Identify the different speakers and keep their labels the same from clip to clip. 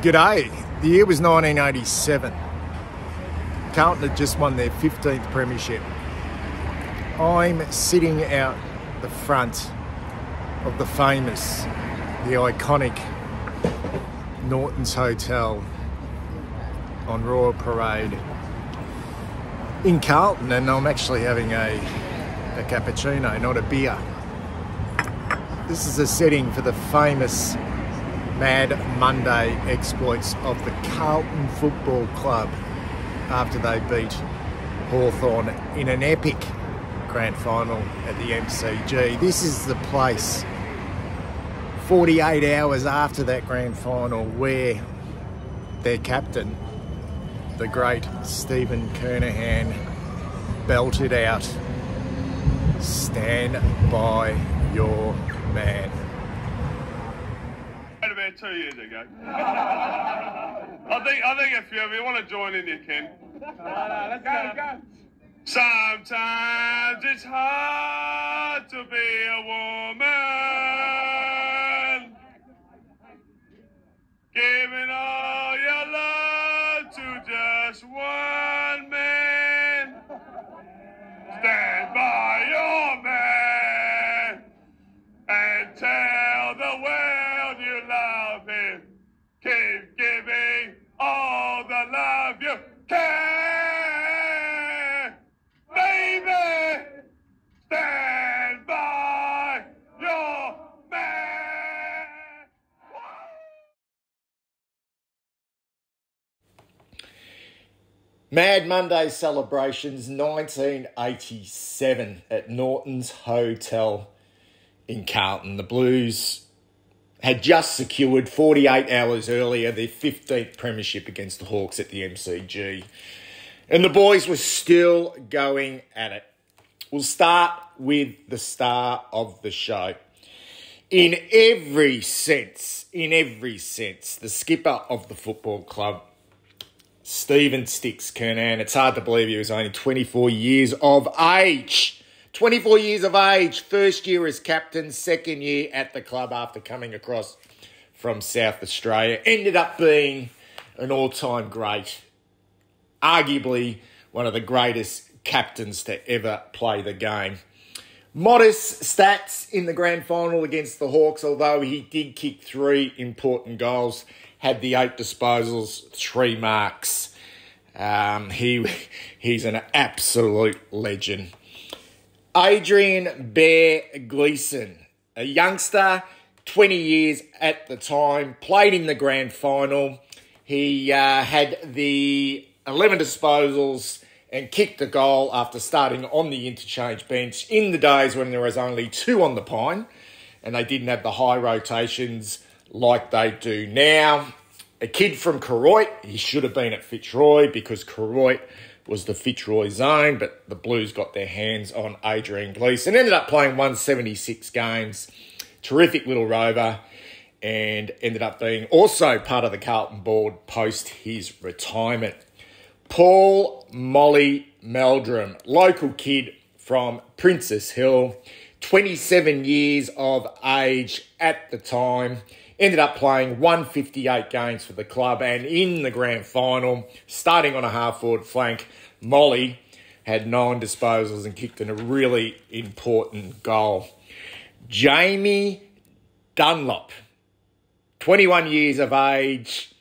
Speaker 1: G'day. The year was 1987. Carlton had just won their 15th premiership. I'm sitting out the front of the famous, the iconic Norton's Hotel on Royal Parade in Carlton, and I'm actually having a cappuccino, not a beer. This is a setting for the famous Mad Monday exploits of the Carlton Football Club after they beat Hawthorn in an epic grand final at the MCG. This is the place 48 hours after that grand final where their captain, the great Stephen Kernahan, belted out, "Stand by your man."
Speaker 2: About 2 years ago. I think if you want to join in, you can. Let's go. Sometimes it's hard to be a woman, giving all your love to just one man. Stand by your man and tell the world you love him. Keep giving all the love you can. Baby, stand by your man.
Speaker 1: Mad Monday celebrations 1987 at Norton's Hotel in Carlton. The Blues had just secured 48 hours earlier their 15th premiership against the Hawks at the MCG. And the boys were still going at it. We'll start with the star of the show. In every sense, the skipper of the football club, Stephen Sticks Kernahan. It's hard to believe he was only 24 years of age. 24 years of age, first year as captain, second year at the club after coming across from South Australia. Ended up being an all-time great, arguably one of the greatest captains to ever play the game. Modest stats in the grand final against the Hawks, although he did kick 3 important goals, had the 8 disposals, 3 marks. He's an absolute legend. Adrian Bear Gleeson, a youngster, 20 years at the time, played in the grand final. He had the 11 disposals and kicked a goal after starting on the interchange bench in the days when there was only 2 on the pine and they didn't have the high rotations like they do now. A kid from Koroit, he should have been at Fitzroy because Koroit was the Fitzroy zone, but the Blues got their hands on Adrian Gleeson. Ended up playing 176 games. Terrific little rover, and ended up being also part of the Carlton board post his retirement. Paul Molly Meldrum, local kid from Princess Hill, 27 years of age at the time. Ended up playing 158 games for the club, and in the grand final, starting on a half-forward flank, Molly had 9 disposals and kicked in a really important goal. Jamie Dunlop, 21 years of age,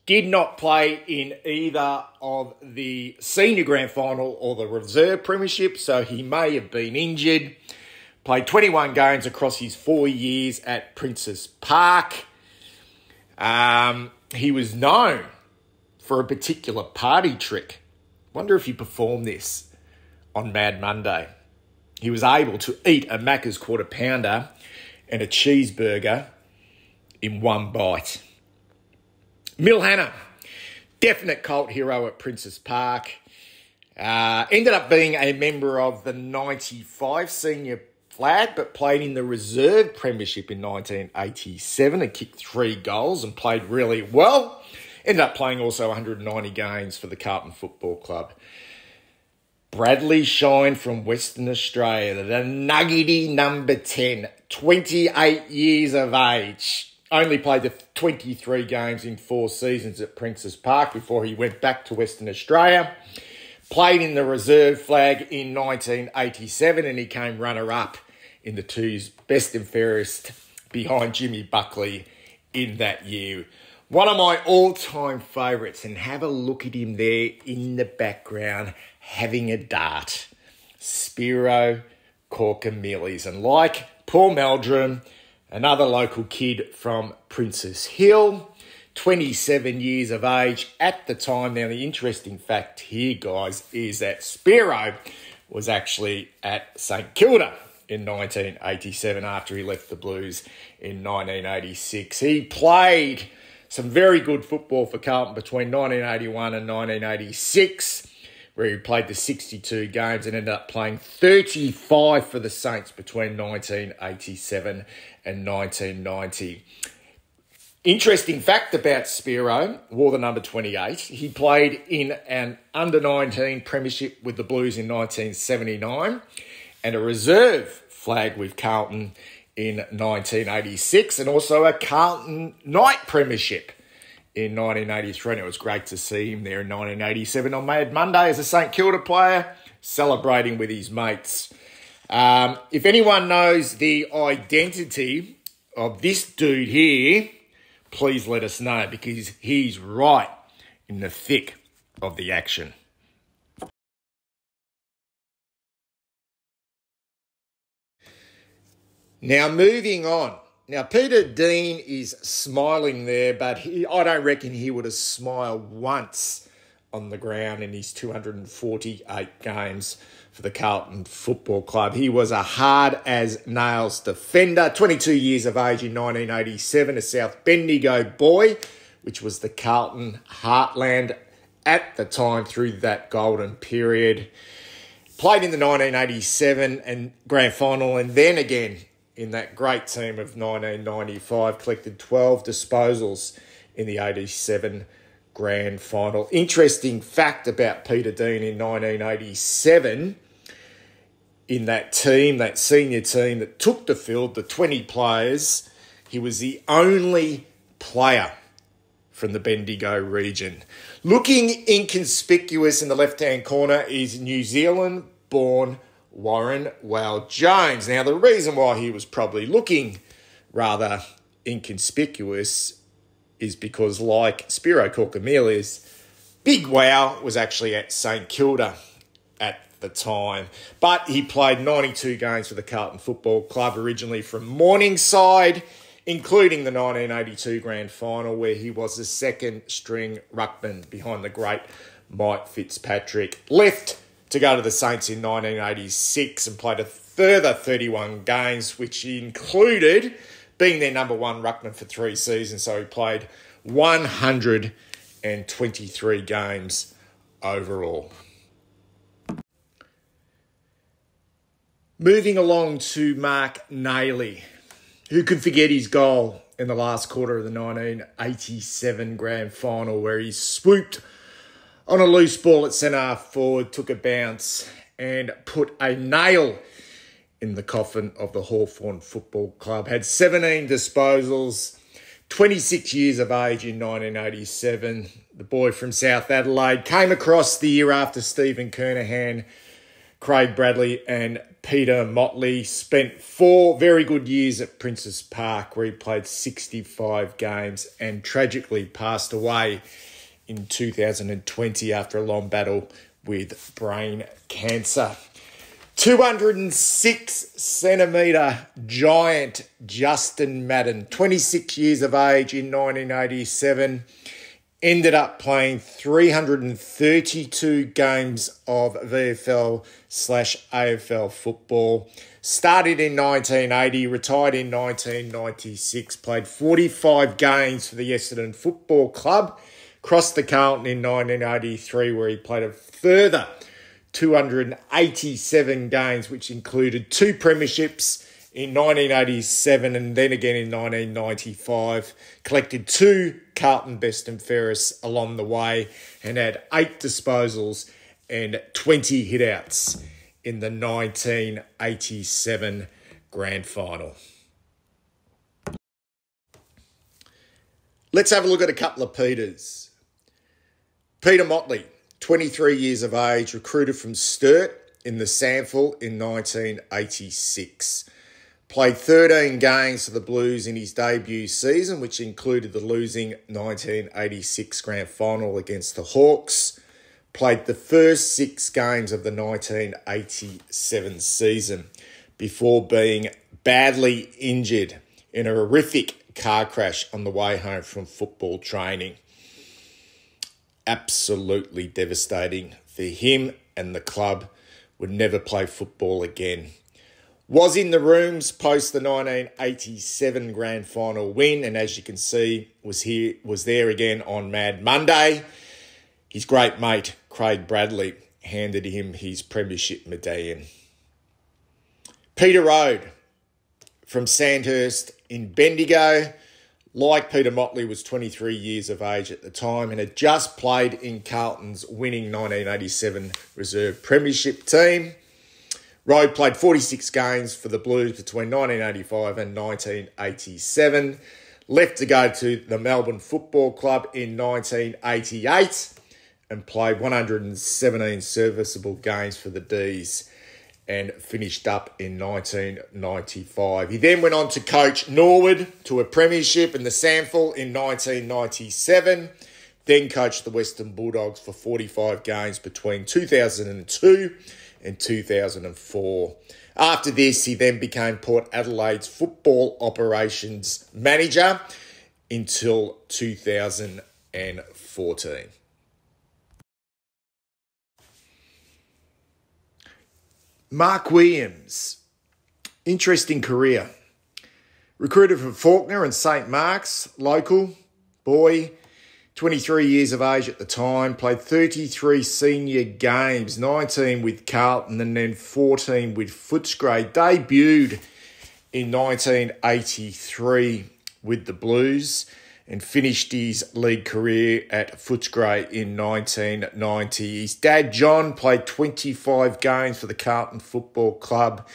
Speaker 1: did not play in either of the senior grand final or the reserve premiership, so he may have been injured. Played 21 games across his 4 years at Princes Park. He was known for a particular party trick. Wonder if he performed this on Mad Monday. He was able to eat a Macca's quarter pounder and a cheeseburger in one bite. Mill Hannah, definite cult hero at Princes Park. Ended up being a member of the 95 senior flag, but played in the reserve premiership in 1987 and kicked 3 goals and played really well. Ended up playing also 190 games for the Carlton Football Club. Bradley Shine from Western Australia, the nuggety number 10, 28 years of age. only played the 23 games in 4 seasons at Princes Park before he went back to Western Australia. Played in the reserve flag in 1987 and he came runner-up in the 2's best and fairest behind Jimmy Buckley in that year. One of my all-time favourites, and have a look at him there in the background having a dart. Spiro Corkamelies. And like Paul Meldrum, another local kid from Princes Hill, 27 years of age at the time. Now, the interesting fact here, guys, is that Spiro was actually at St Kilda in 1987 after he left the Blues in 1986. He played some very good football for Carlton between 1981 and 1986, where he played the 62 games and ended up playing 35 for the Saints between 1987 and 1990. Interesting fact about Spiro, wore the number 28. He played in an under-19 premiership with the Blues in 1979 and a reserve flag with Carlton in 1986 and also a Carlton night premiership in 1983. And it was great to see him there in 1987 on Mad Monday as a St Kilda player, celebrating with his mates. If anyone knows the identity of this dude here, please let us know because he's right in the thick of the action. Now, moving on. Now, Peter Dean is smiling there, but I don't reckon he would have smiled once on the ground in his 248 games for the Carlton Football Club. He was a hard-as-nails defender, 22 years of age in 1987, a South Bendigo boy, which was the Carlton heartland at the time through that golden period. Played in the 1987 and grand final and then again in that great team of 1995, collected 12 disposals in the 87 grand final. Interesting fact about Peter Dean in 1987, in that team, that senior team that took the field, the 20 players, he was the only player from the Bendigo region. Looking inconspicuous in the left-hand corner is New Zealand-born Warren Weld-Jones. Now, the reason why he was probably looking rather inconspicuous is because, like Spiro Corkamelies, Big Wow was actually at St Kilda at the time. But he played 92 games for the Carlton Football Club, originally from Morningside, including the 1982 grand final, where he was the second-string ruckman behind the great Mike Fitzpatrick. Left to go to the Saints in 1986 and played a further 31 games, which included being their number one ruckman for 3 seasons. So he played 123 games overall. Moving along to Mark Nailey. Who could forget his goal in the last quarter of the 1987 grand final, where he swooped on a loose ball at centre-half forward, took a bounce and put a nail in the coffin of the Hawthorn Football Club. Had 17 disposals, 26 years of age in 1987. The boy from South Adelaide came across the year after Stephen Kernahan, Craig Bradley and Peter Motley. Spent 4 very good years at Princes Park, where he played 65 games and tragically passed away in 2020 after a long battle with brain cancer. 206-centimetre giant Justin Madden, 26 years of age in 1987, ended up playing 332 games of VFL/AFL football. Started in 1980, retired in 1996, played 45 games for the Essendon Football Club, crossed the Carlton in 1983, where he played a further 287 games, which included 2 premierships in 1987 and then again in 1995. Collected 2 Carlton best and fairest along the way and had 8 disposals and 20 hitouts in the 1987 grand final. Let's have a look at a couple of Peters. Peter Motley, 23 years of age, recruited from Sturt in the Sandful in 1986. Played 13 games for the Blues in his debut season, which included the losing 1986 grand final against the Hawks. Played the first 6 games of the 1987 season before being badly injured in a horrific car crash on the way home from football training. Absolutely devastating for him, and the club would never play football again. Was in the rooms post the 1987 grand final win, and as you can see, was there again on Mad Monday. His great mate, Craig Bradley, handed him his premiership medallion. Peter Rode from Sandhurst in Bendigo. Like Peter Motley, was 23 years of age at the time and had just played in Carlton's winning 1987 reserve premiership team. Rode played 46 games for the Blues between 1985 and 1987. Left to go to the Melbourne Football Club in 1988 and played 117 serviceable games for the D's and finished up in 1995. He then went on to coach Norwood to a premiership in the Sandful in 1997, then coached the Western Bulldogs for 45 games between 2002 and 2004. After this, he then became Port Adelaide's football operations manager until 2014. Mark Williams, interesting career. Recruited from Fawkner and St Mark's, local, boy, 23 years of age at the time, played 33 senior games, 19 with Carlton and then 14 with Footscray. Debuted in 1983 with the Blues and finished his league career at Footscray in 1990. His dad, John, played 25 games for the Carlton Football Club,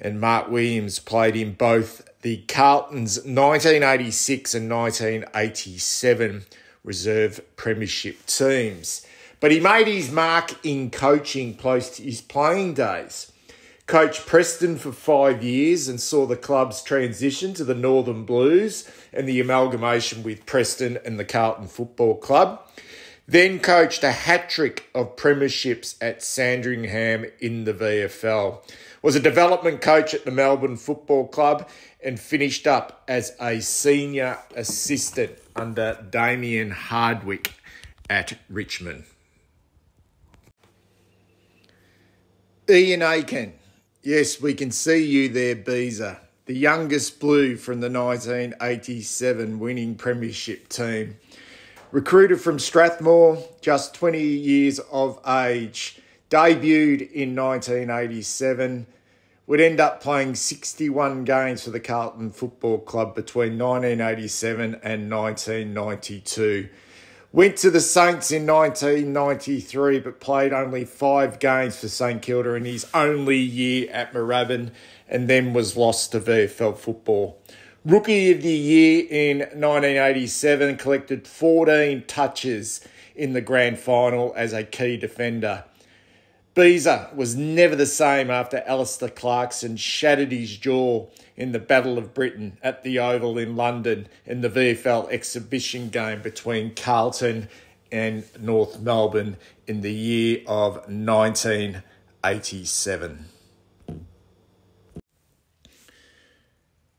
Speaker 1: and Mark Williams played in both the Carlton's 1986 and 1987 reserve premiership teams. But he made his mark in coaching post his playing days. Coached Preston for 5 years and saw the club's transition to the Northern Blues and the amalgamation with Preston and the Carlton Football Club. Then coached a hat-trick of premierships at Sandringham in the VFL. Was a development coach at the Melbourne Football Club and finished up as a senior assistant under Damien Hardwick at Richmond. Ian Aken. Yes, we can see you there, Beezer. The youngest Blue from the 1987 winning premiership team. Recruited from Strathmore, just 20 years of age. Debuted in 1987. Would end up playing 61 games for the Carlton Football Club between 1987 and 1992. Went to the Saints in 1993, but played only 5 games for St Kilda in his only year at Moorabbin, and then was lost to VFL football. Rookie of the Year in 1987, collected 14 touches in the grand final as a key defender. Beezer was never the same after Alistair Clarkson shattered his jaw in the Battle of Britain at the Oval in London in the VFL exhibition game between Carlton and North Melbourne in the year of 1987.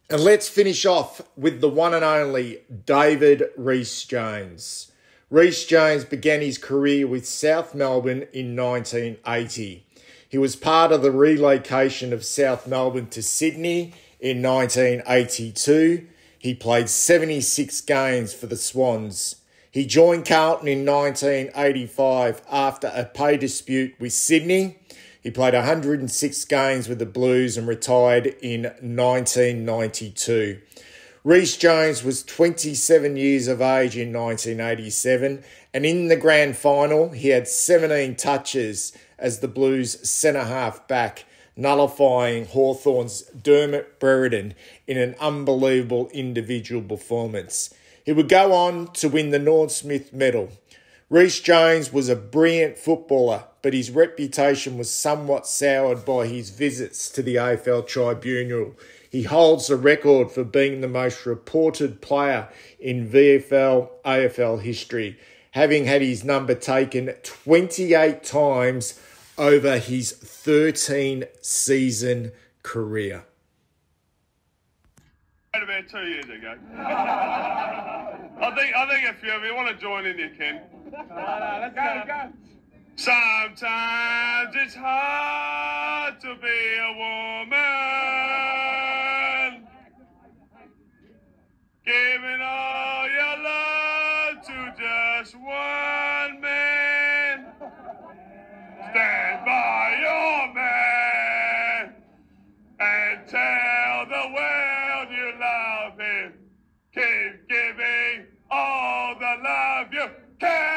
Speaker 1: And let's finish off with the one and only David Rees Jones. Rees Jones began his career with South Melbourne in 1980. He was part of the relocation of South Melbourne to Sydney in 1982. He played 76 games for the Swans. He joined Carlton in 1985 after a pay dispute with Sydney. He played 106 games with the Blues and retired in 1992. Rees Jones was 27 years of age in 1987, and in the grand final, he had 17 touches as the Blues centre-half back, nullifying Hawthorn's Dermot Brereton in an unbelievable individual performance. He would go on to win the Norm Smith Medal. Rees Jones was a brilliant footballer, but his reputation was somewhat soured by his visits to the AFL Tribunal. He holds the record for being the most reported player in VFL AFL history, having had his number taken 28 times over his 13-season career.
Speaker 2: About 2 years ago. I think if you want to join in, you can. Let's go. Sometimes it's hard to be a woman, giving all your love to just one man. Stand by your man and tell the world you love him. Keep giving all the love you can.